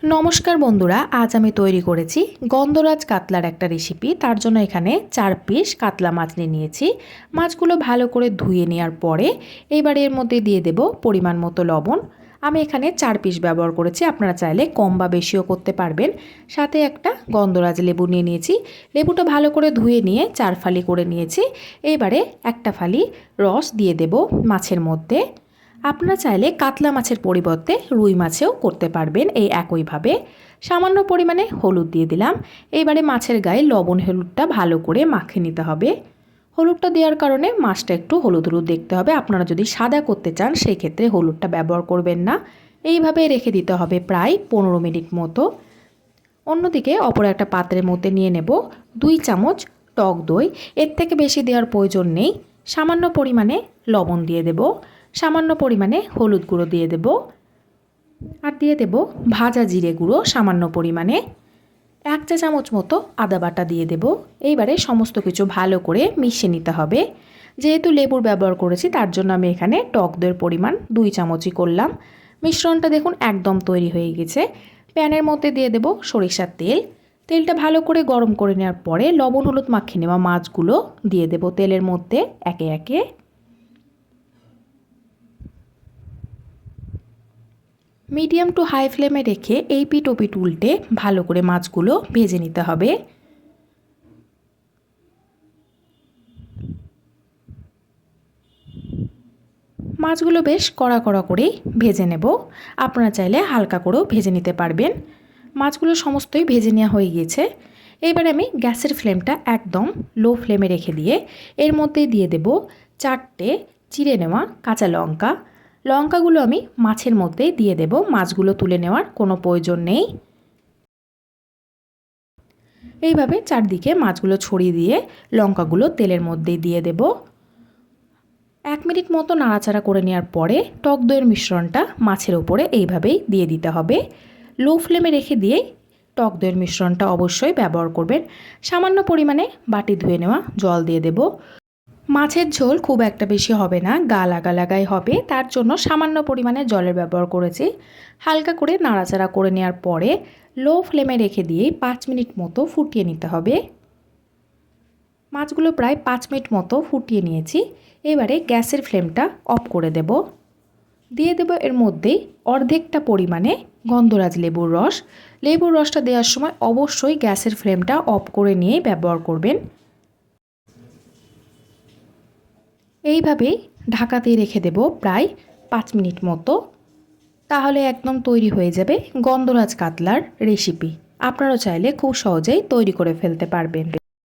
নমস্কার বন্ধুরা, আজ আমি তৈরি করেছি গন্ধরাজ কাতলার একটা রেসিপি। তার জন্য এখানে 4 পিস কাতলা মাছ নিয়েছি। মাছগুলো ভালো করে ধুয়ে নেওয়ার পরে এবারে এর মধ্যে দিয়ে দেব পরিমাণ মতো লবণ। আমি এখানে 4 পিস ব্যবহার করেছি, আপনারা চাইলে কম বা বেশিও করতে পারবেন। সাথে একটা গন্ধরাজ লেবু নিয়েছি। লেবুটা ভালো করে ধুয়ে নিয়ে 4 ফালি করে নিয়েছি। এবারে একটা ফালি রস দিয়ে দেব মাছের মধ্যে। আপনারা চাইলে কাতলা মাছের পরিবর্তে রুই মাছেও করতে পারবেন এই একইভাবে। সামান্য পরিমাণে হলুদ দিয়ে দিলাম। এবারে মাছের গায়ে লবণ হলুদটা ভালো করে মাখিয়ে নিতে হবে। হলুদটা দেওয়ার কারণে মাছটা একটু হলুদ হলুদ দেখতে হবে। আপনারা যদি সাদা করতে চান সেই ক্ষেত্রে হলুদটা ব্যবহার করবেন না। এইভাবে রেখে দিতে হবে প্রায় 15 মিনিট মতো। অন্যদিকে অপর একটা পাত্রের মধ্যে নিয়ে নেব 2 চামচ টক দই। এর থেকে বেশি দেওয়ার প্রয়োজন নেই। সামান্য পরিমাণে লবণ দিয়ে দেব, সামান্য পরিমাণে হলুদ গুঁড়ো দিয়ে দেব, আর দিয়ে দেব ভাজা জিরে গুঁড়ো সামান্য পরিমাণে। 1 চা চামচ মতো আদা বাটা দিয়ে দেব। এইবারে সমস্ত কিছু ভালো করে মিশিয়ে নিতে হবে। যেহেতু লেবুর ব্যবহার করেছি তার জন্য আমি এখানে টক দইয়ের পরিমাণ 2 চামচই করলাম। মিশ্রণটা দেখুন একদম তৈরি হয়ে গেছে। প্যানের মধ্যে দিয়ে দেব সরিষার তেল। তেলটা ভালো করে গরম করে নেওয়ার পরে লবণ হলুদ মাখিয়ে নেওয়া মাছগুলো দিয়ে দেব তেলের মধ্যে একে একে। মিডিয়াম টু হাই ফ্লেমে রেখে এই পিঠ ও পিঠ উল্টে ভালো করে মাছগুলো ভেজে নিতে হবে। মাছগুলো বেশ কড়া কড়া করেই ভেজে নেব। আপনারা চাইলে হালকা করেও ভেজে নিতে পারবেন। মাছগুলো সমস্তই ভেজে নেওয়া হয়ে গিয়েছে। এবার আমি গ্যাসের ফ্লেমটা একদম লো ফ্লেমে রেখে দিয়ে এর মধ্যে দিয়ে দেব 4টে চিড়ে নেওয়া কাঁচা লঙ্কা। লঙ্কাগুলো আমি মাছের মধ্যেই দিয়ে দেব, মাছগুলো তুলে নেওয়ার কোনো প্রয়োজন নেই। এইভাবে চারদিকে মাছগুলো ছড়িয়ে দিয়ে লঙ্কাগুলো তেলের মধ্যেই দিয়ে দেব। 1 মিনিট মতো নাড়াচাড়া করে নেওয়ার পরে টক দইয়ের মিশ্রণটা মাছের ওপরে এইভাবেই দিয়ে দিতে হবে। লো ফ্লেমে রেখে দিয়ে টক দইয়ের মিশ্রণটা অবশ্যই ব্যবহার করবেন। সামান্য পরিমাণে বাটি ধুয়ে নেওয়া জল দিয়ে দেব। মাছের ঝোল খুব একটা বেশি হবে না, গা লাগা লাগাই হবে, তার জন্য সামান্য পরিমাণে জলের ব্যবহার করেছি। হালকা করে নাড়াচাড়া করে নেওয়ার পরে লো ফ্লেমে রেখে দিয়ে 5 মিনিট মতো ফুটিয়ে নিতে হবে। মাছগুলো প্রায় 5 মিনিট মতো ফুটিয়ে নিয়েছি। এবারে গ্যাসের ফ্লেমটা অফ করে দেব। দিয়ে দেব এর মধ্যেই অর্ধেকটা পরিমাণে গন্ধরাজ লেবুর রস। লেবুর রসটা দেওয়ার সময় অবশ্যই গ্যাসের ফ্লেমটা অফ করে নিয়ে ব্যবহার করবেন। এইভাবেই ঢাকা দিয়ে রেখে দেব প্রায় 5 মিনিট মতো। তাহলে একদম তৈরি হয়ে যাবে গন্ধরাজ কাতলার রেসিপি। আপনারা চাইলে খুব সহজেই তৈরি করে ফেলতে পারবেন।